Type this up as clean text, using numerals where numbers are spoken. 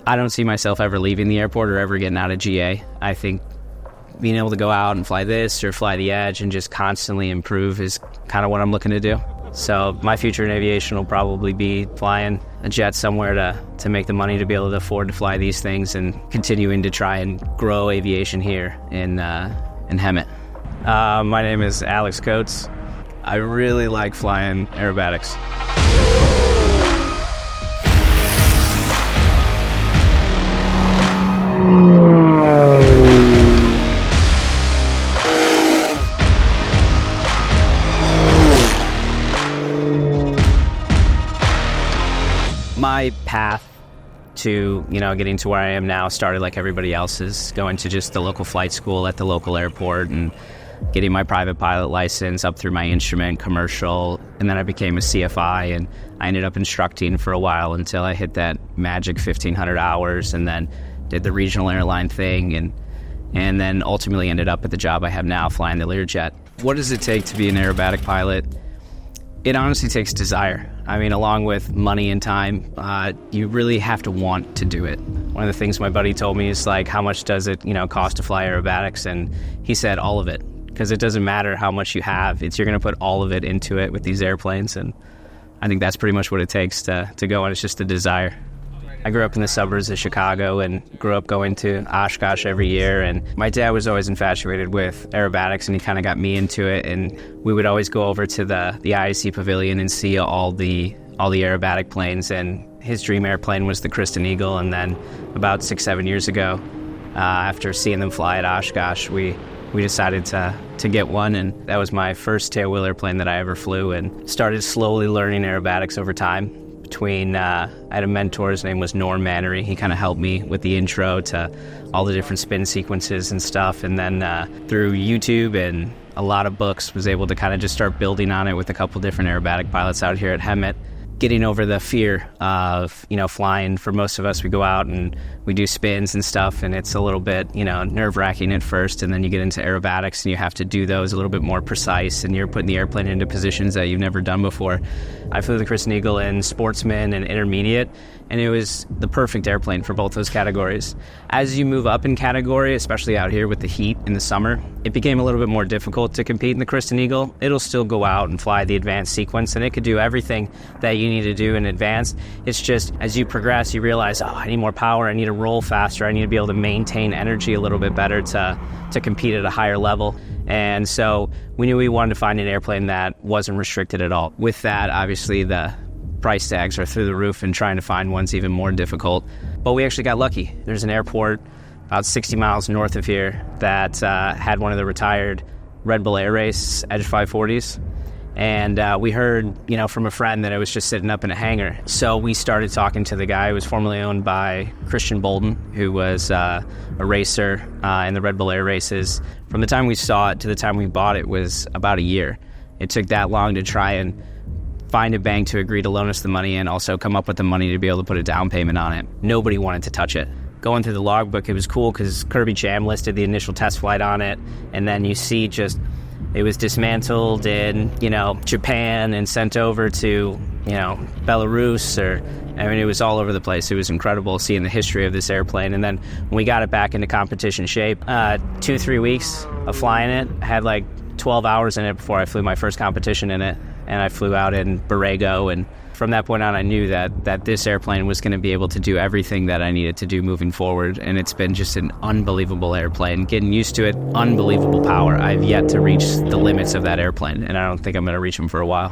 I don't see myself ever leaving the airport or ever getting out of GA. I think being able to go out and fly this or fly the Edge and just constantly improve is kind of what I'm looking to do. So my future in aviation will probably be flying a jet somewhere to make the money to be able to afford to fly these things, and continuing to try and grow aviation here in Hemet. My name is Alex Coates. I really like flying aerobatics. My path to, getting to where I am now started like everybody else's, going to just the local flight school at the local airport and getting my private pilot license up through my instrument, commercial, and then I became a CFI, and I ended up instructing for a while until I hit that magic 1,500 hours, and then did the regional airline thing, and then ultimately ended up at the job I have now, flying the Learjet. What does it take to be an aerobatic pilot? It honestly takes desire. I mean, along with money and time, you really have to want to do it. One of the things my buddy told me is like, how much does it, cost to fly aerobatics? And he said all of it, because it doesn't matter how much you have. You're going to put all of it into it with these airplanes, and I think that's pretty much what it takes to go, and it's just a desire. I grew up in the suburbs of Chicago and grew up going to Oshkosh every year, and my dad was always infatuated with aerobatics, and he kind of got me into it, and we would always go over to the IAC pavilion and see all the aerobatic planes, and his dream airplane was the Kristen Eagle. And then about 6-7 years ago, after seeing them fly at Oshkosh, we decided to get one, and that was my first tailwheel airplane that I ever flew, and started slowly learning aerobatics over time. I had a mentor, his name was Norm Mannery. He kind of helped me with the intro to all the different spin sequences and stuff, and then through YouTube and a lot of books, was able to kind of just start building on it with a couple different aerobatic pilots out here at Hemet. Getting over the fear of, flying. For most of us, we go out and we do spins and stuff, and it's a little bit, nerve-wracking at first, and then you get into aerobatics and you have to do those a little bit more precise, and you're putting the airplane into positions that you've never done before. I flew the Kristen Eagle in sportsman and intermediate, and it was the perfect airplane for both those categories. As you move up in category, especially out here with the heat in the summer, it became a little bit more difficult to compete in the Kristen Eagle. It'll still go out and fly the advanced sequence, and it could do everything that you need to do in advance. It's just, as you progress, you realize, I need more power, I need to roll faster, I need to be able to maintain energy a little bit better to compete at a higher level. And so we knew we wanted to find an airplane that wasn't restricted at all. With that, obviously, the price tags are through the roof, and trying to find one's even more difficult. But we actually got lucky. There's an airport about 60 miles north of here that had one of the retired Red Bull Air Race Edge 540s. And we heard, from a friend that it was just sitting up in a hangar. So we started talking to the guy who was formerly owned by Christian Bolden, who was a racer in the Red Bull Air races. From the time we saw it to the time we bought it was about a year. It took that long to try and find a bank to agree to loan us the money and also come up with the money to be able to put a down payment on it. Nobody wanted to touch it. Going through the logbook, it was cool because Kirby Cham listed the initial test flight on it, and then you see just it was dismantled in, Japan and sent over to, Belarus, it was all over the place. It was incredible seeing the history of this airplane. And then when we got it back into competition shape, 2-3 weeks of flying it, I had like 12 hours in it before I flew my first competition in it. And I flew out in Borrego, and from that point on, I knew that this airplane was going to be able to do everything that I needed to do moving forward, and it's been just an unbelievable airplane. Getting used to it, unbelievable power. I've yet to reach the limits of that airplane, and I don't think I'm going to reach them for a while.